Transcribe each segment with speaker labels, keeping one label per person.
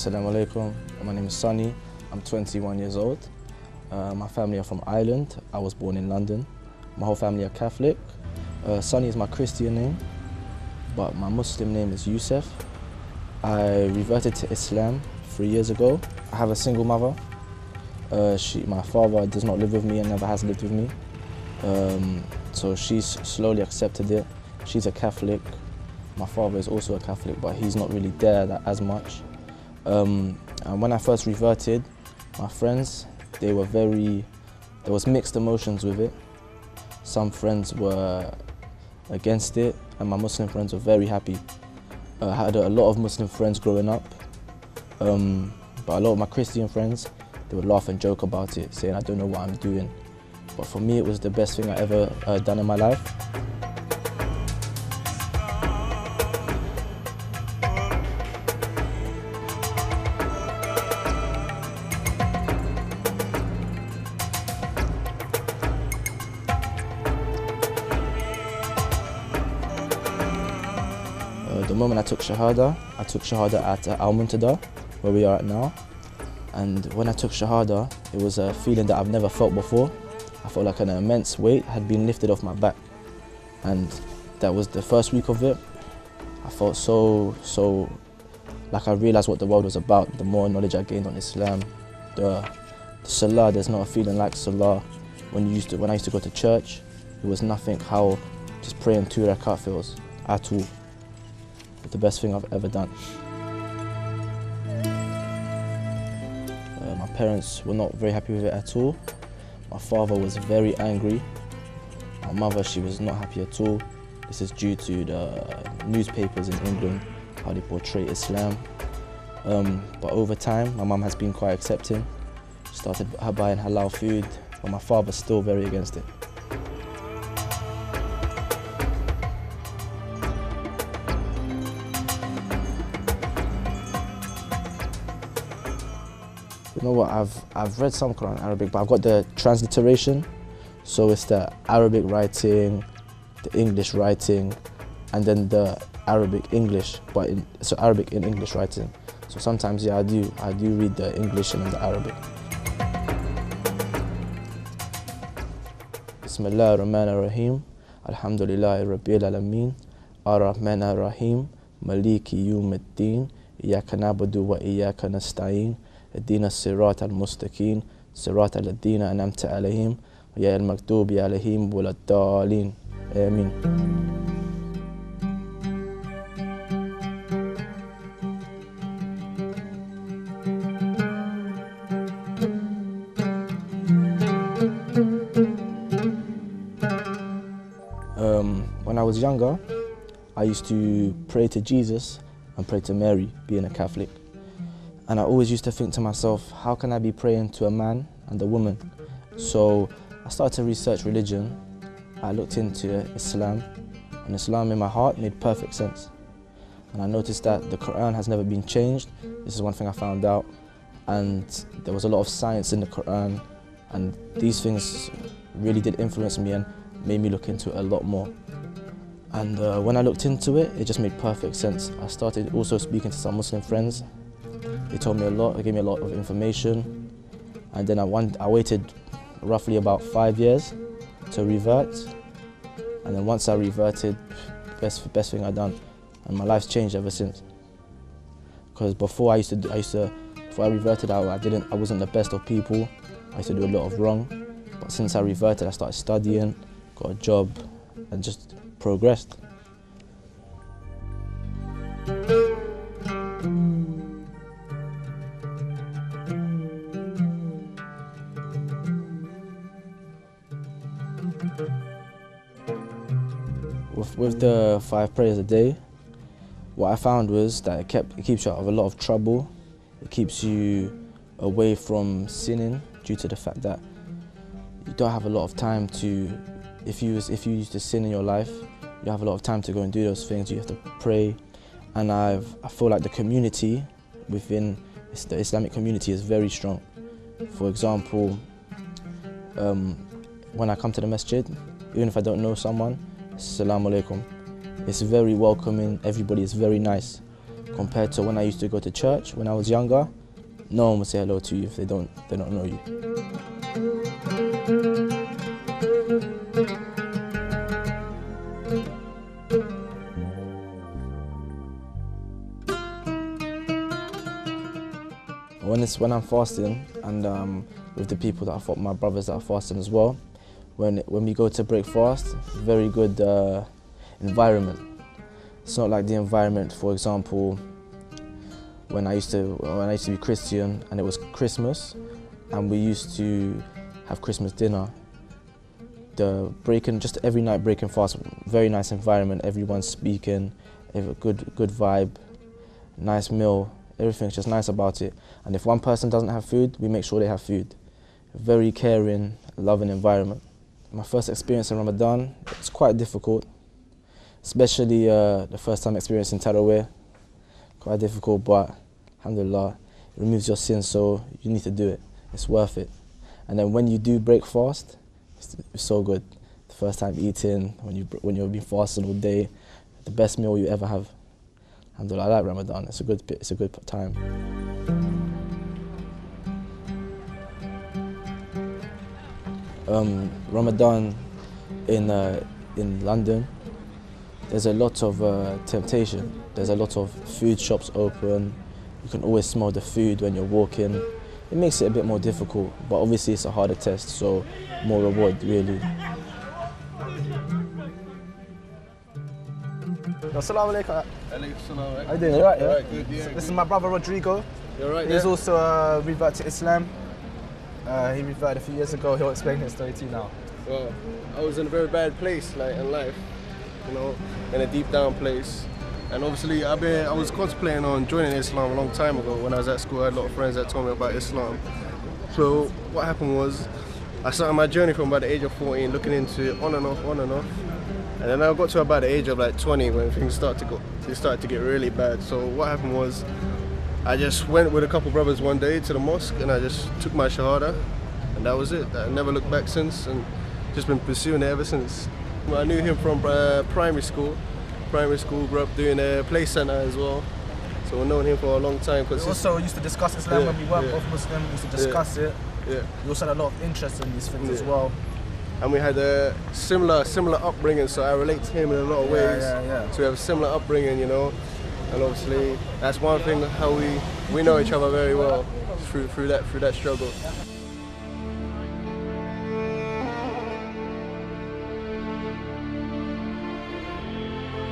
Speaker 1: Assalamu alaikum. My name is Sunny. I'm 21 years old. My family are from Ireland. I was born in London. My whole family are Catholic. Sunny is my Christian name, but my Muslim name is Yusuf. I reverted to Islam 3 years ago. I have a single mother. My father does not live with me and never has lived with me. So she's slowly accepted it. She's a Catholic. My father is also a Catholic, but he's not really there as much. And when I first reverted, my friends, there was mixed emotions with it. Some friends were against it, and my Muslim friends were very happy. I had a lot of Muslim friends growing up, but a lot of my Christian friends, they would laugh and joke about it, saying I don't know what I'm doing. But for me, it was the best thing I ever done in my life. The moment I took Shahada at Al Muntada, where we are at now. And when I took Shahada, it was a feeling that I've never felt before. I felt like an immense weight had been lifted off my back. And that was the first week of it. I felt so like I realized what the world was about, the more knowledge I gained on Islam. The Salah, there's not a feeling like Salah. When I used to go to church, it was nothing how just praying 2 rakat feels at all. The best thing I've ever done. My parents were not very happy with it at all. My father was very angry. My mother, she was not happy at all. This is due to the newspapers in England, how they portray Islam. But over time, my mum has been quite accepting. She started buying halal food, but my father's still very against it. You know what, I've read some Quran in Arabic, but I've got the transliteration. So it's the Arabic writing, the English writing, and then the Arabic English, so Arabic in English writing. So sometimes, yeah, I do read the English and then the Arabic. Bismillah ar-Rahman ar-Rahim, Alhamdulillahi Rabbil Alameen, Ar-Rahman ar-Rahim, Maliki Yawmiddin, Iyyaka na'budu wa iyyaka nasta'in, اهدنا الصراط المستقيم صراط الذين أنعمت عليهم غير المغضوب عليهم ولا الضالين آمين. When I was younger, I used to pray to Jesus and pray to Mary, being a Catholic. And I always used to think to myself, how can I be praying to a man and a woman? So I started to research religion. I looked into Islam, and Islam in my heart made perfect sense. And I noticed that the Quran has never been changed. This is one thing I found out. And there was a lot of science in the Quran, and these things really did influence me and made me look into it a lot more. And when I looked into it, it just made perfect sense. I started also speaking to some Muslim friends. They told me a lot, they gave me a lot of information, and then I waited roughly about 5 years to revert, and then once I reverted, best thing I've done, and my life's before ever since. Because before before I reverted, I wasn't the best of people. I used to do a lot of wrong, but since I reverted, I started studying, got a job, and just progressed. With the 5 prayers a day, what I found was that it keeps you out of a lot of trouble. It keeps you away from sinning due to the fact that you don't have a lot of time to, if you used to sin in your life, you have a lot of time to go and do those things. You have to pray, and I feel like the community within the Islamic community is very strong. For example, when I come to the masjid, even if I don't know someone, Assalamu alaikum. It's very welcoming, everybody is very nice. compared to when I used to go to church when I was younger. No one will say hello to you if they don't know you. When I'm fasting and with the people that my brothers that are fasting as well, when we go to break fast, very good environment. It's not like the environment, for example, when I used to be Christian and it was Christmas and we used to have Christmas dinner. Just every night breaking fast, very nice environment, everyone's speaking, a good vibe, nice meal, everything's just nice about it. And if one person doesn't have food, we make sure they have food. Very caring, loving environment. My first experience in Ramadan, it's quite difficult, especially the first time experiencing Tarawih. Quite difficult, but alhamdulillah, it removes your sins, so you need to do it. It's worth it. And then when you do break fast, it's so good. The first time eating, when you've been fasting all day, the best meal you ever have. Alhamdulillah, I like Ramadan. It's a good time. Ramadan in London, there's a lot of temptation. There's a lot of food shops open. You can always smell the food when you're walking. It makes it a bit more difficult, but obviously it's a harder test, so more reward, really.
Speaker 2: Assalamu alaikum.
Speaker 3: How
Speaker 2: you doing? You alright?
Speaker 3: Alright, good, yeah.
Speaker 2: This is my brother Rodrigo.
Speaker 3: You're right,
Speaker 2: He's also a revert to Islam. He reverted a few years ago. He'll explain his story to you now.
Speaker 3: Well, I was in a very bad place, like in life, you know, in a deep down place. And obviously, I was contemplating on joining Islam a long time ago. When I was at school, I had a lot of friends that told me about Islam. So what happened was, I started my journey from about the age of 14, looking into it on and off. And then I got to about the age of like 20 when things started to get really bad. So what happened was, I just went with a couple brothers one day to the mosque and I just took my shahada, and that was it. I never looked back since, and just been pursuing it ever since. I knew him from primary school, grew up doing a play centre as well. So we've known him for a long time.
Speaker 2: We also used to discuss Islam when we weren't both Muslim. We used to discuss it.
Speaker 3: Yeah.
Speaker 2: We also had a lot of interest in these things as well.
Speaker 3: And we had a similar upbringing, so I relate to him in a lot of ways. So we have a similar upbringing, you know. And obviously, that's one thing how we know each other very well through that struggle.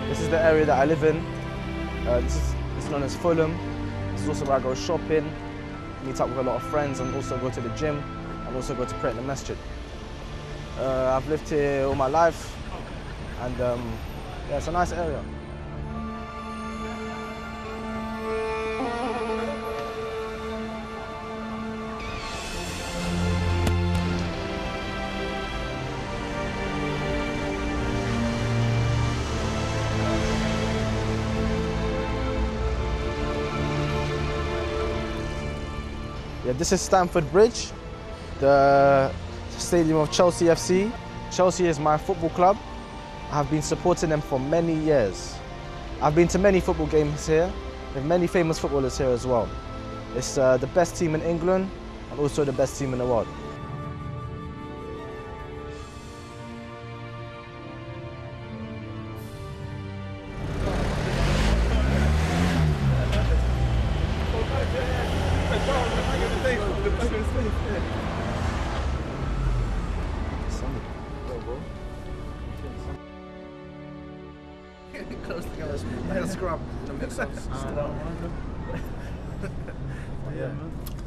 Speaker 2: This is the area that I live in. This is known as Fulham. This is also where I go shopping, meet up with a lot of friends, and also go to the gym, and also go to pray in the masjid. I've lived here all my life, and yeah, it's a nice area. Yeah, this is Stamford Bridge, the stadium of Chelsea FC. Chelsea is my football club. I have been supporting them for many years. I've been to many football games here, with many famous footballers here as well. It's the best team in England and also the best team in the world.
Speaker 4: Close together. Scrum.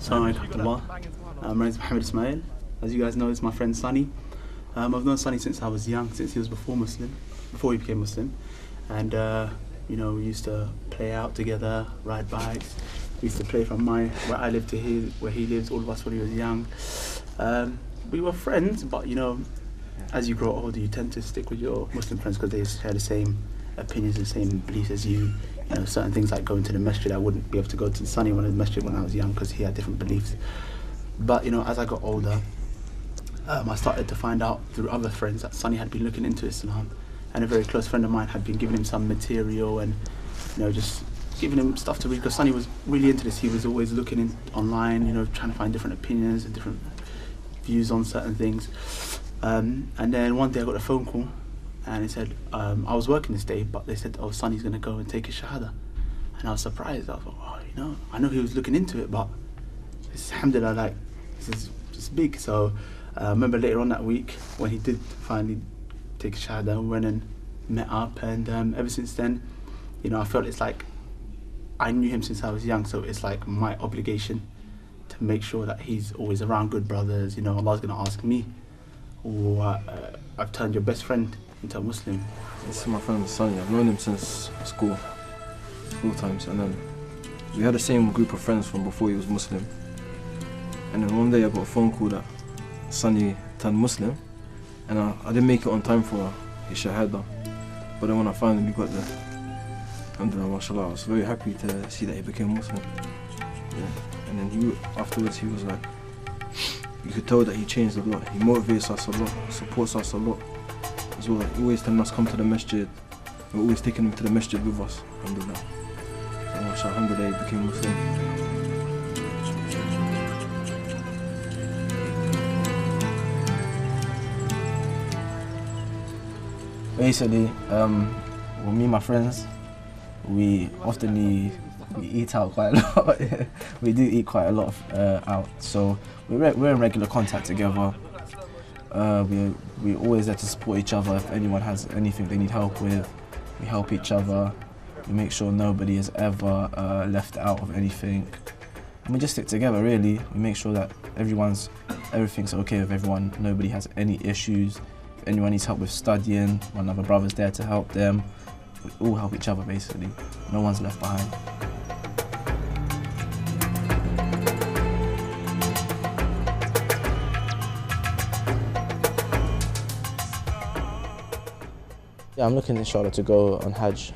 Speaker 5: Assalamu alaikum. My name is Mohammed Ismail. As you guys know, it's my friend Sunny. I've known Sunny since I was young, since he was before he became Muslim. And you know, we used to play out together, ride bikes. We used to play from where I lived to where he lives, all of us when he was young. We were friends, but you know, as you grow older, you tend to stick with your Muslim friends because they share the same opinions, the same beliefs as you. You know, certain things like going to the masjid, I wouldn't be able to go to Sunny when I was masjid when I was young because he had different beliefs. But you know, as I got older, I started to find out through other friends that Sunny had been looking into Islam, and a very close friend of mine had been giving him some material and, you know, just giving him stuff to read because Sonny was really into this. He was always looking online, trying to find different opinions and different views on certain things. And then one day I got a phone call and he said, I was working this day, but they said, oh, Sonny's going to go and take his Shahada. And I was surprised. I was like, oh, I know he was looking into it, but it's, alhamdulillah, like, this is big. So I remember later on that week when he did finally take his Shahada, we went and met up, and ever since then, I felt it's like I knew him since I was young, so it's like my obligation to make sure that he's always around good brothers. Allah's going to ask me, I've turned your best friend into a Muslim.
Speaker 4: This is my friend Sonny. I've known him since school times, and then we had the same group of friends from before he was Muslim. And then one day I got a phone call that Sonny turned Muslim, and I didn't make it on time for his Shahada. But then when I finally got there, alhamdulillah, mashallah, I was very happy to see that he became Muslim. Yeah. And then afterwards he was like, you could tell that he changed a lot. He motivates us a lot, supports us a lot as well. He always telling us come to the masjid. We're always taking him to the masjid with us, alhamdulillah. So mashallah, alhamdulillah, he became Muslim.
Speaker 1: Basically, with me and my friends, we often we eat out quite a lot. We do eat quite a lot out, so we're in regular contact together. We're always there to support each other. If anyone has anything they need help with, we help each other. We make sure nobody is ever left out of anything. And we just stick together, really. We make sure that everything's okay with everyone. Nobody has any issues. If anyone needs help with studying, one of our brothers there to help them. We all help each other, basically. No one's left behind. Yeah, I'm looking, inshallah, to go on Hajj,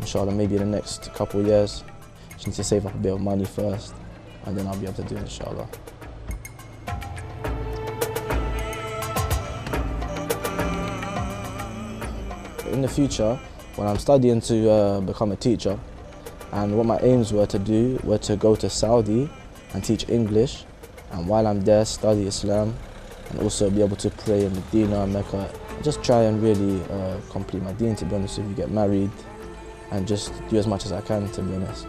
Speaker 1: inshallah, maybe in the next couple of years. Just need to save up a bit of money first, and then I'll be able to do it, inshallah. In the future, when I'm studying to become a teacher, and what my aims were to go to Saudi and teach English, and while I'm there, study Islam, and also be able to pray in Medina, Mecca. Just try and really complete my deen, to be honest with you, get married, and just do as much as I can, to be honest.